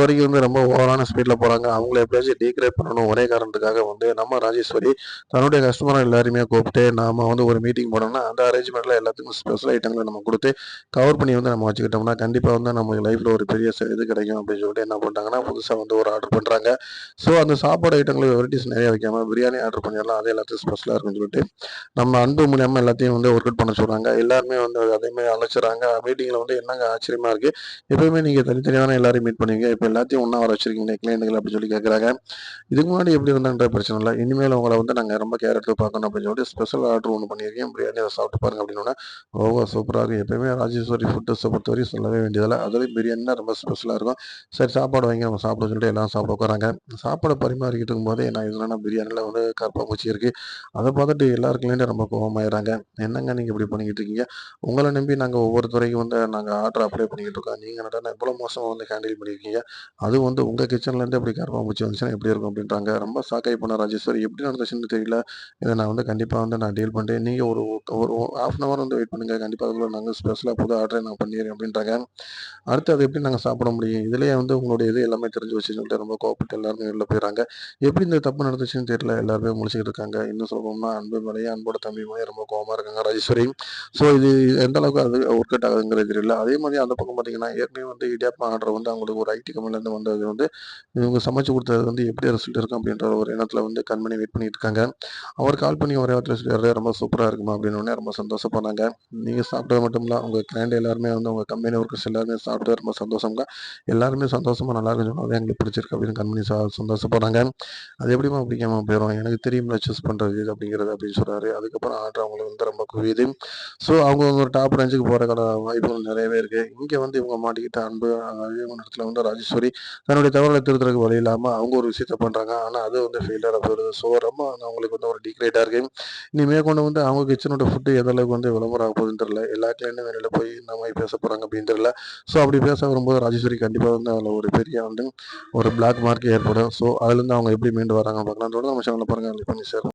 வரைக்கும் வந்து ரொம்ப ஓவரான ஸ்பீட்ல போறாங்க. அவங்கள எப்படியாச்சும் டீக்ரேட் பண்ணணும் ஒரே காரணத்துக்காக வந்து நம்ம ராஜேஸ்வரி தன்னுடைய கஸ்டமர எல்லாரையுமே கூப்பிட்டு நாம வந்து ஒரு மீட்டிங் போனோம்னா, அந்த அரேஞ்ச்மெண்ட்ல எல்லாத்துக்கும் ஸ்பெஷல் ஐட்டங்கள நம்ம குடுத்து கவர் பண்ணி வந்து நம்ம வச்சுக்கிட்டோம்னா, கண்டிப்பா வந்து நமக்கு லைஃப்ல ஒரு பெரிய இது கிடைக்கும் அப்படின்னு சொல்லிட்டு என்ன பண்ட்டாங்கன்னா, புதுசா வந்து ஒரு ஆர்டர் பண்றாங்க. ஸோ அந்த சாப்பாடு ஐட்டங்கள வெரைட்டீஸ் நெறைய வைக்காம பிரியாணி ஆர்டர் பண்ணிடலாம். அது எல்லாத்துக்கும் ஸ்பெஷலா இருக்குன்னு சொல்லிட்டு நம்ம அன்பு மூலியமா எல்லாத்தையும் வந்து ஒர்க் அவுட் பண்ண சொல்றாங்க. எல்லாருமே வந்து அதே மாரி அழைச்சுறாங்க. மீட்டிங்ல வந்து என்னங்க ஆச்சரியமா இருக்கு. எப்பவுமே நீங்க தனித்தனியா தானே எல்லாரையும் மீட் பண்ணுவீங்க. இப்ப எல்லாத்தையும் ஒண்ணா வர வச்சிருக்கீங்களே கிளையண்டுகள அப்படின்னு சொல்லி கேட்கறாங்க. இதுக்கு முன்னாடி எப்படி இருந்தான்ற பிரச்சனை இல்ல. இனிமேல் உங்கள வந்து நாங்க ரொம்ப கேர் எடுத்து பார்க்கணும் அப்படின்னு சொல்லிட்டு ஸ்பெஷல் ஆர்டர் ஒண்ணு பண்ணியிருக்கேன். பிரியாணி அத சாப்பிட்டு பாருங்க அப்படின்னோனே, ஓஹோ! சூப்பரா இருக்கு. எப்பயுமே ராஜேஸ்வரி ஃபுட்ஸ பொறுத்தவரையும் சொல்லவே வேண்டியதில்ல. அதுலயும் பிரியாணினா ரொம்ப ஸ்பெஷலா இருக்கும். சரி சாப்பாடு வைங்க நம்ம சாப்பிடுவோம்னு சொல்லிட்டு எல்லாரும் சாப்பிட உட்கார்றாங்க. சாப்பாட பரிமாறிக்கிட்டு இருக்கும்போதே நான் என்னன்னா பிரியாணில வந்து கரப்பான்பூச்சி இருக்கு. அத பார்த்துட்டு எல்லாருக்குள்ளயும் ரொம்ப கோவமாயிடுறாங்க. என்னங்க நீங்க இப்படி பண்ணிக்கிட்டு இருக்கீங்க? உங்கள நம்பி நாங்க ஒவ்வொரு துறைக்கும் வந்து நாங்க ஆர்டர் அப்ளை பண்ணிக்கிட்டு இருக்கோம். நீங்க என்னடான்னா இவ்வளோ மோசமா வந்து ஹேண்டில் பண்ணியிருக்கீங்க. அதுவும் வந்து உங்க கிச்சன்லேருந்து இப்படி கரப்பான்பூச்சி வந்துச்சுன்னா எப்படி இருக்கும் அப்படின்றாங்க. ரொம்ப ஷாக்காயி போன ராஜேஸ்வரி எப்படி நடந்துச்சுன்னு தெரியல. இத நான் வந்து கண்டிப்பா வந்து நான் டீல் பண்றேன். நீங்க ஒரு ஒரு 1/2 அன் ஹவர் வந்து வெயிட் பண்ணுங்க. கண்டிப்பா அதுக்குள்ள நாங்க ஸ்பெஷலா புது ஆர்டரே நான் பண்ணிர்றேன் அப்படின்றாங்க. அடுத்து அத எப்படி நாங்க சாப்பிட முடியும்? இதுலயே வந்து உங்களுடைய இது எல்லாமே தெரிஞ்சு வச்சுன்னு சொல்லிட்டு ரொம்ப கோவப்பட்டு எல்லாருமே வெளில போயிர்றாங்க. எப்படி இந்த தப்பு நடந்துச்சுன்னு தெரியல. எல்லாருமே முழிச்சுக்கிட்டு இருக்காங்க. இன்னும் சொல்லப்போனா அன்பு மேலயும், அன்போட தம்பி மேலயும் ரொம்ப கோவமா இருக்காங்க ராஜேஸ்வரி. ஸோ இது எந்த அளவுக்கு அது ஒர்க் அவுட் ஆகுதுங்கிறது தெரியல. அதே மாரி அந்த பக்கம் பார்த்தீங்கன்னா, ஏற்கனவே வந்து இடியாப்பம் ஆர்டர் வந்து அவங்களுக்கு ஒரு ஐடி கம்பெனிலேருந்து வந்தது வந்து, இவங்க சமைச்சு குடுத்தது வந்து எப்படி ரிசல்ட் இருக்கும் அப்படின்ற ஒரு எண்ணத்துல வந்து கண்மணி வெயிட் பண்ணிட்டு இருக்காங்க. அவர் கால் பண்ணி ஒரே வார்த்தையில சொல்லிறாரு, "ரொம்ப சூப்பரா இருக்குமா" அப்படின்னோனே ரொம்ப சந்தோஷப்பட்றாங்க. நீங்க சாப்பிட்டது மட்டும் இல்ல, உங்க கிளையண்ட் எல்லாருமே வந்து உங்க கம்பெனி ஒர்க்கர்ஸ் எல்லாருமே சாப்பிட்டு ரொம்ப சந்தோஷம்ங்க. எல்லாருமே சந்தோஷமா நல்லா இருக்குன்னு சொன்னது எங்களுக்கு பிடிச்சிருக்கு அப்படின்னு கண்மணி சந்தோஷப்படுறாங்க. அது எப்படிம்மா பிடிக்காம போயிரும்? எனக்கு தெரியும்ல சூஸ் பண்றது இது அப்படிங்கிறது அப்படின்னு சொல்றாரு. அதுக்கப்புறம் ஆர்டர் அவங்களுக்கு வந்து ரொம்ப குவியுது. ஸோ அவங்க ஒரு டாப் ரேஞ்சுக்கு போறதுக்கான வாய்ப்புகள் நிறையவே இருக்கு. இங்க வந்து இவங்க மாட்டிக்கிட்ட அன்பு இவங்க இடத்துல வந்து ராஜேஸ்வரி தன்னுடைய தவறுகள திருத்துறதுக்கு வழி இல்லாம அவங்க ஒரு விஷயத்த பண்றாங்க. ஆனா அது வந்து ஃபெயிலியரா போயிடுது. ஸோ ரொம்ப வந்து அவங்களுக்கு வந்து ஒரு டிக்ரேட்டா இருக்கு. இனி மேற்கொண்டு வந்து அவங்க கிச்சனோட ஃபுட் எந்த அளவுக்கு வந்து விளம்பரம் ஆக போகுதுன்னு தெரியல. எல்லா கிளையண்டும் வெளியில போய் இந்த மாரி பேச போறாங்க அப்படின்னு தெரியல. ஸோ அப்படி பேச வரும்போது ராஜேஸ்வரி கண்டிப்பா வந்து அதில ஒரு பெரிய வந்து ஒரு பிளாக் மார்க் ஏற்படும். ஸோ அதுலேருந்து அவங்க எப்படி மீண்டு வராங்கன்னு பார்க்கலாம். தொடர்ந்து நம்ம சேனல பாருங்க. லைக் பண்ணி ஷேர்